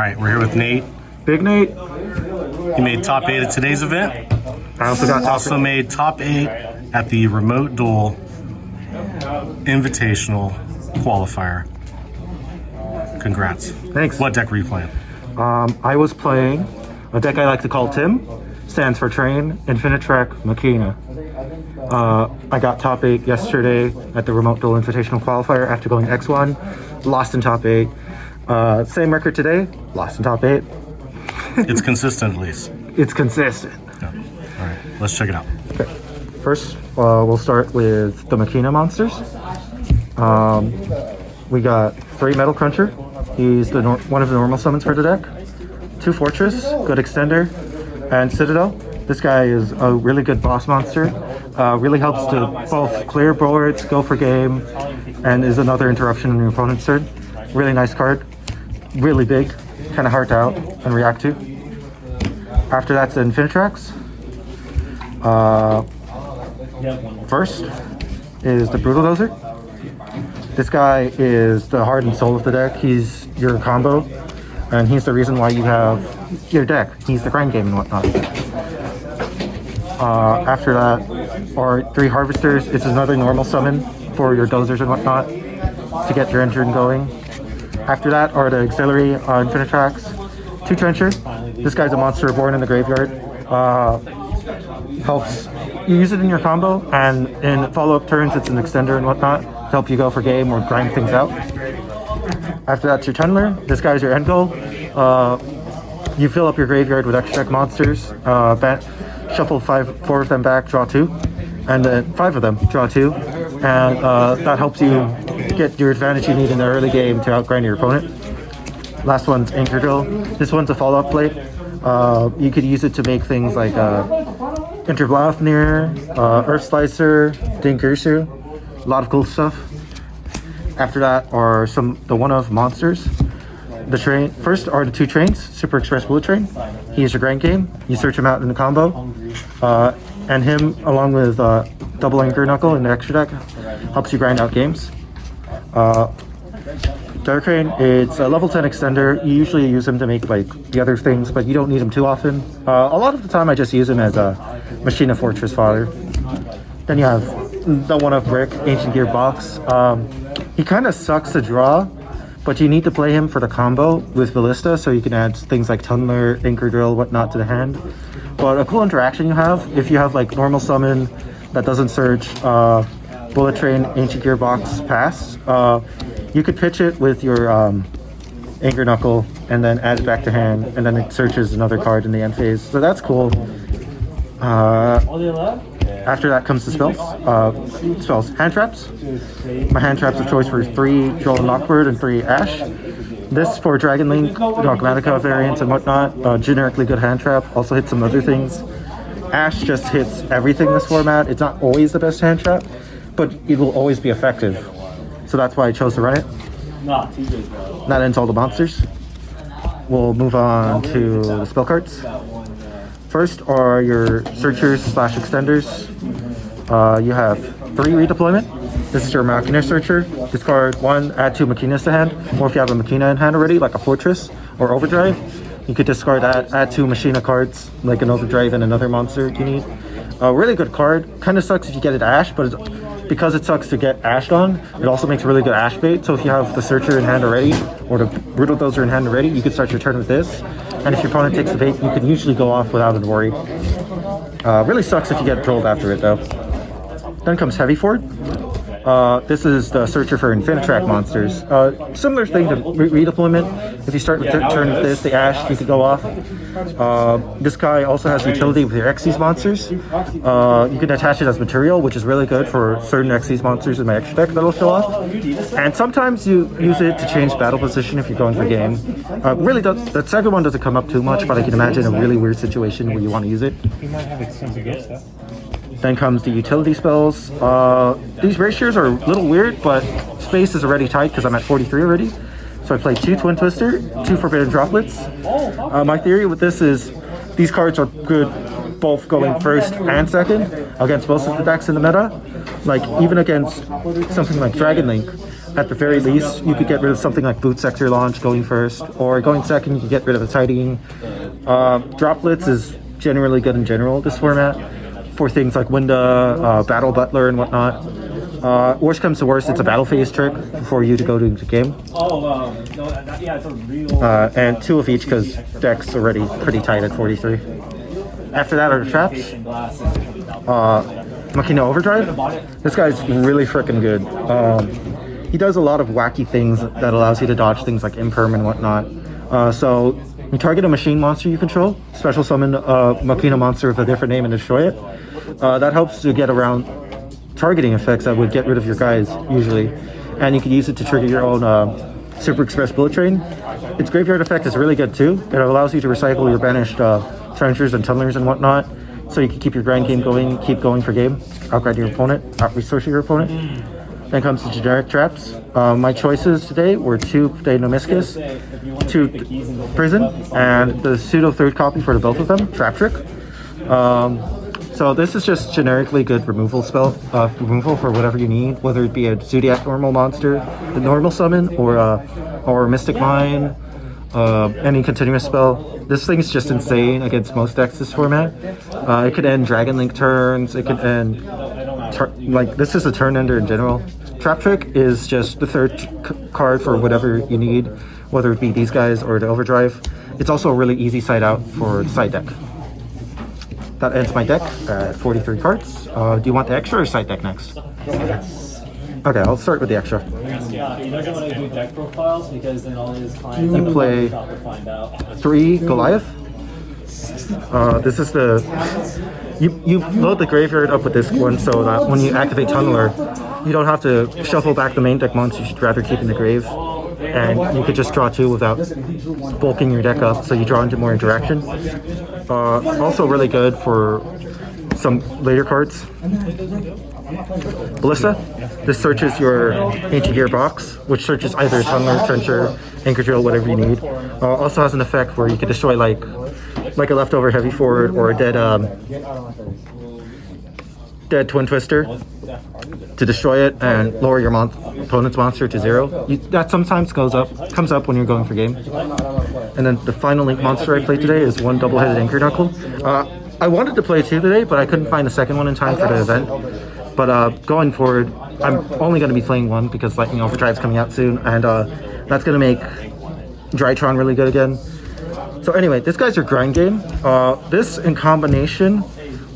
right, we're here with Nate. Big Nate. He made top 8 at today's event. I also got Also made top 8 at the Remote Duel Invitational Qualifier. Congrats. Thanks. What deck were you playing? I was playing a deck I like to call Tim. Stands for Train, Infinitrack Machina. I got top 8 yesterday at the Remote Duel Invitational Qualifier after going X1. Lost in top 8. Same record today. Lost in top 8. It's consistent at least. It's consistent. Yeah. All right, let's check it out. Okay. First, we'll start with the Machina monsters. We got 3 Metal Cruncher. He's one of the normal summons for the deck. 2 Fortress, good extender, and Citadel. This guy is a really good boss monster. Really helps to both clear boards, go for game, and is another interruption in your opponent's turn. Really nice card. Really big, kind of hard to out and react to. After that's the Infinitracks. First is the Brutal Dozer. This guy is the heart and soul of the deck. He's your combo, and he's the reason why you have your deck. He's the grind game and whatnot. After that are 3 Harvesters. It's another normal summon for your dozers and whatnot to get your engine going. After that are the auxiliary Infinitracks. 2 Trencher. This guy's a monster born in the graveyard. Helps you use it in your combo, and in follow-up turns it's an extender and whatnot to help you go for game or grind things out. After that's your Tunneler. This guy's your end goal. You fill up your graveyard with extra deck monsters. Shuffle 4 of them back, draw 2, and then 5 of them, draw 2, and that helps you get your advantage you need in the early game to outgrind your opponent. Last one's Anchor Drill. This one's a follow-up plate. You could use it to make things like Interblafnir, Earth Slicer, Dinkersu, a lot of cool stuff. After that are the one-of monsters. The train first are the 2 trains. Super Express Bullet Train. He is your grind game. You search him out in the combo, and him along with double Anchor Knuckle in the extra deck helps you grind out games. Dark Crane, it's a level 10 extender. You usually use him to make like the other things, but you don't need him too often. A lot of the time I just use him as a Machina Fortress fodder. Then you have the one-of Brick, Ancient Gearbox. He kind of sucks to draw, but you need to play him for the combo with Ballista, so you can add things like Tunneler, Anchor Drill, whatnot to the hand. But a cool interaction you have, if you have like normal summon that doesn't search Bullet Train, Ancient Gearbox, pass, you could pitch it with your Anchor Knuckle and then add it back to hand, and then it searches another card in the end phase. So that's cool. After that comes the spells. Hand traps. My hand traps of choice for 3 Joel Knockbird and 3 Ash. This for Dragon Link, Dogmatica variants and whatnot. Generically good hand trap. Also hits some other things. Ash just hits everything in this format. It's not always the best hand trap, but it will always be effective. So that's why I chose to run it. That ends all the monsters. We'll move on to the spell cards. First are your searchers / extenders. You have 3 redeployment. This is your Machina searcher. Discard 1, add 2 Machinas to hand. Or if you have a Machina in hand already, like a Fortress or Overdrive, you could discard that, add 2 Machina cards, like an Overdrive and another monster you need. A really good card. Kind of sucks if you get it Ash, but because it sucks to get Ashed on, it also makes really good Ash bait. So if you have the searcher in hand already, or the Brutal Dozer in hand already, you could start your turn with this. And if your opponent takes the bait, you can usually go off without a worry. Really sucks if you get trolled after it though. Then comes Heavy Ford. This is the searcher for Infinitrack monsters. Similar thing to redeployment. If you start with turn with this, the Ash, you could go off. This guy also has utility with your Xyz monsters. You can attach it as material, which is really good for certain Xyz monsters in my extra deck that'll show off. And sometimes you use it to change battle position if you're going for game. Really, the second one doesn't come up too much, but I can imagine a really weird situation where you want to use it. Then comes the utility spells. These ratios are a little weird, but space is already tight because I'm at 43 already. So I play 2 Twin Twister, 2 Forbidden Droplets. My theory with this is these cards are good both going first and second against most of the decks in the meta. Like even against something like Dragon Link, at the very least, you could get rid of something like boot sector launch going first, or going second, you could get rid of the tidying. Drop blitz is generally good in general this format for things like Winda, Battle Butler, and whatnot. Worst comes to worst, it's a battle phase trick for you to go to the game. And 2 of each because deck's already pretty tight at 43. After that are the traps. Machina Overdrive. This guy's really freaking good. He does a lot of wacky things that allows you to dodge things like imperm and whatnot. So you target a machine monster you control, special summon a Machina monster with a different name and destroy it. That helps to get around targeting effects that would get rid of your guys usually, and you can use it to trigger your own Super Express Bullet Train. Its graveyard effect is really good too. It allows you to recycle your banished trenchers and tunnelers and whatnot, so you can keep your grind game going, keep going for game, outgrind your opponent, out-resource your opponent. Then comes to generic traps. My choices today were 2 Deinomiscus, 2 Prison, and the pseudo third copy for the both of them, Trap Trick. So this is just generically good removal spell, removal for whatever you need, whether it be a Zodiac normal monster, the normal summon, or Mystic Mine, any continuous spell. This thing's just insane against most decks this format. It could end Dragon Link turns, it could end, this is a turn ender in general. Trap Trick is just the third card for whatever you need, whether it be these guys or the Overdrive. It's also a really easy side out for the side deck. That ends my deck at 43 cards. Do you want the extra or side deck next? Okay, I'll start with the extra. Yeah, he doesn't want to do deck profiles because then all his clients You play 3 Goliath. This is the... You load the graveyard up with this one so that when you activate Tunneler, you don't have to shuffle back the main deck monsters you'd rather keep in the grave. And you could just draw 2 without bulking your deck up, so you draw into more interaction. Also really good for some later cards. Ballista. This searches your Ancient Gear box, which searches either Tunneler, Trencher, Anchor Drill, whatever you need. Also has an effect where you can destroy like a leftover Heavy Forward or a dead Twin Twister to destroy it and lower your opponent's monster to 0. That sometimes comes up when you're going for game. And then the final Link monster I played today is 1 double-headed Anchor Knuckle. I wanted to play 2 today, but I couldn't find the second one in time for the event. But going forward, I'm only going to be playing 1 because Lightning Overdrive's coming out soon, and that's going to make Drytron really good again. So anyway, this guy's your grind game. This in combination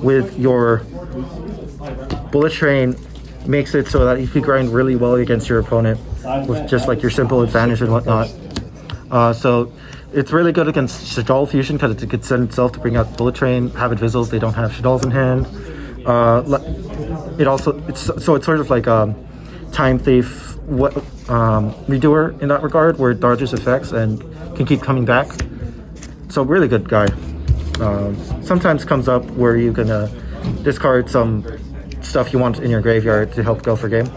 with your Bullet Train makes it so that you can grind really well against your opponent with just like your simple advantage and whatnot. So it's really good against Shaddoll Fusion because it could send itself to bring out Bullet Train, have Advisals, they don't have Shaddolls in hand. It's sort of like Time Thief Redoer in that regard, where it dodges effects and can keep coming back. So really good guy. Sometimes comes up where you can discard some stuff you want in your graveyard to help go for game.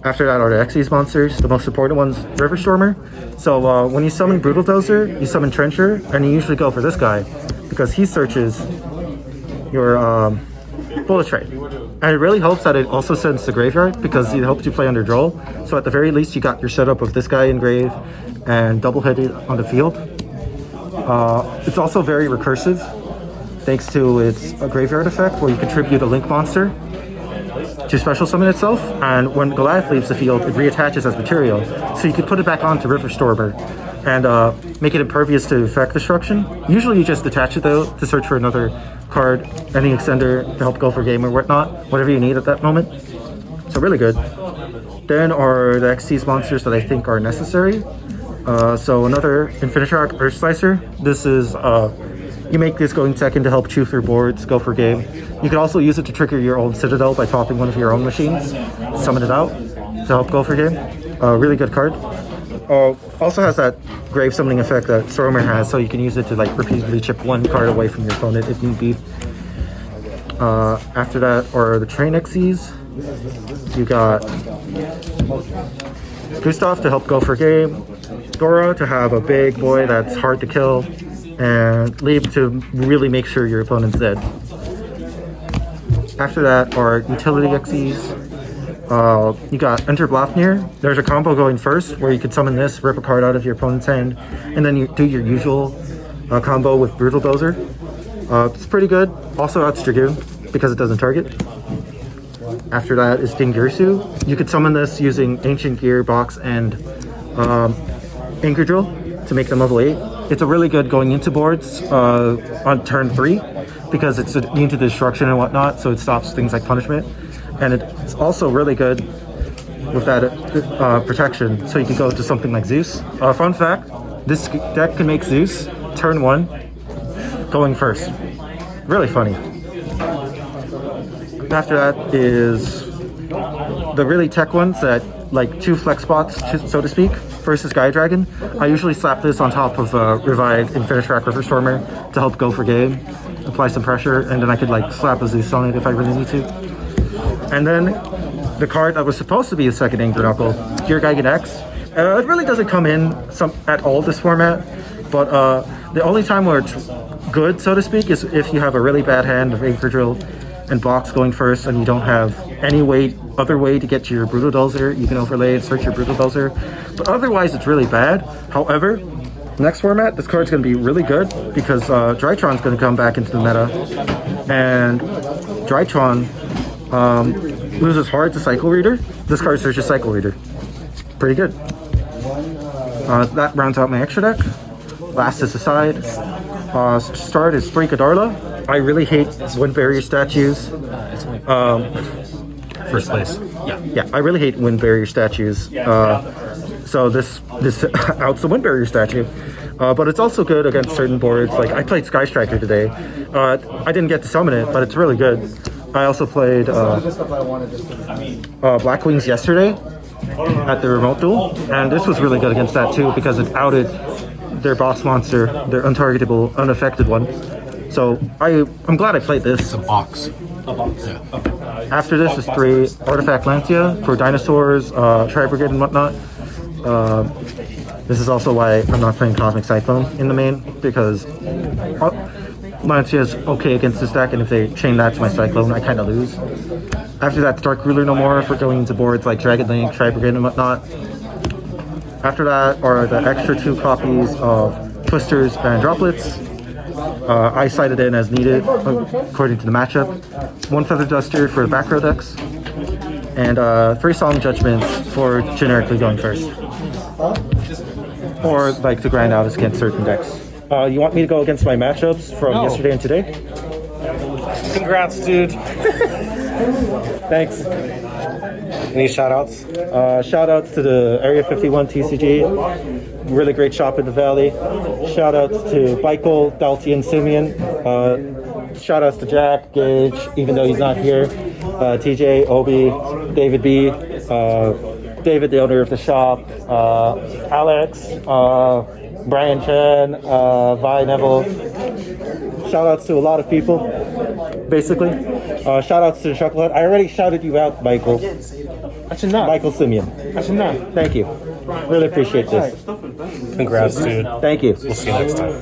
After that are the Xyz monsters. The most important one's River Stormer. So when you summon Brutal Dozer, you summon Trencher, and you usually go for this guy because he searches your Bullet Train. And it really helps that it also sends to graveyard because it helps you play under draw. So at the very least, you got your setup of this guy in grave and double-headed on the field. It's also very recursive thanks to its graveyard effect where you contribute a Link monster to special summon itself, and when Goliath leaves the field, it reattaches as material. So you could put it back onto River Stormer and make it impervious to effect destruction. Usually you just detach it though to search for another card, any extender to help go for game or whatnot, whatever you need at that moment. So really good. Then are the Xyz monsters that I think are necessary. So another Infinitrack Earth Slicer. This is you make this going second to help chew through boards, go for game. You can also use it to trigger your own Citadel by topping one of your own machines, summon it out to help go for game. Really good card. Also has that grave summoning effect that Stormer has, so you can use it to like repeatedly chip 1 card away from your opponent if need be. After that are the Train Xyz. You got Gustav to help go for game, Dora to have a big boy that's hard to kill, and Leap to really make sure your opponent's dead. After that are Utility Xyz. You got Enter Blafnir. There's a combo going first where you could summon this, rip a card out of your opponent's hand, and then you do your usual combo with Brutal Dozer. It's pretty good. Also outs Dragoon because it doesn't target. After that is Dingirsu. You could summon this using Ancient Gear, Box, and Anchor Drill to make them level 8. It's a really good going into boards on turn 3 because it's immune to destruction and whatnot, so it stops things like punishment. And it's also really good with that protection, so you can go to something like Zeus. Fun fact, this deck can make Zeus turn 1 going first. Really funny. After that is the really tech ones that like 2 flex spots, so to speak. First is Sky Dragon. I usually slap this on top of Revived Infinitrack Riverstormer to help go for game, apply some pressure, and then I could like slap a Zeus on it if I really need to. And then the card that was supposed to be a second Anger Knuckle, Gear Gigan X. It really doesn't come in at all this format, but the only time where it's good, so to speak, is if you have a really bad hand of Anchor Drill and Box going first and you don't have any other way to get to your Brutal Dozer. You can overlay and search your Brutal Dozer, but otherwise it's really bad. However, next format, this card's going to be really good because Drytron's going to come back into the meta, and Drytron loses hard to Cycle Reader. This card searches Cycle Reader. Pretty good. That rounds out my extra deck. Last is aside. Start is Spree Kadarla. I really hate wind barrier statues. First place. Yeah, I really hate wind barrier statues. So this outs the wind barrier statue. But it's also good against certain boards. Like I played Sky Striker today. I didn't get to summon it, but it's really good. I also played Black Wings yesterday at the remote duel, and this was really good against that too because it outed their boss monster, their untargetable, unaffected one. So I'm glad I played this. It's a box. Yeah. After this is 3 Artifact Lancia for dinosaurs, Tri-Brigade and whatnot. This is also why I'm not playing Cosmic Cyclone in the main, because Lancia is okay against this deck, and if they chain that to my Cyclone, I kind of lose. After that, Dark Ruler No More for going into boards like Dragon Link, Tri-Brigade and whatnot. After that are the extra 2 copies of Twisters and Droplets. I cited in as needed according to the matchup. 1 Feather Duster for the back row decks, and 3 Solemn Judgments for generically going first, or like to grind out against certain decks. You want me to go against my matchups from yesterday and today? Congrats, dude. Thanks. Any shout outs? Shout outs to the Area 51 TCG. Really great shop in the Valley. Shout outs to Michael, Dalty, and Simeon. Shout outs to Jack, Gage, even though he's not here. TJ, Obi, David B, David, the owner of the shop, Alex, Brian Chen, Vi Neville. Shout outs to a lot of people, basically. Shout outs to the Chucklehead. I already shouted you out, Michael. Michael Simeon. Thank you. Really appreciate this. Congrats, dude. Thank you. We'll see you next time.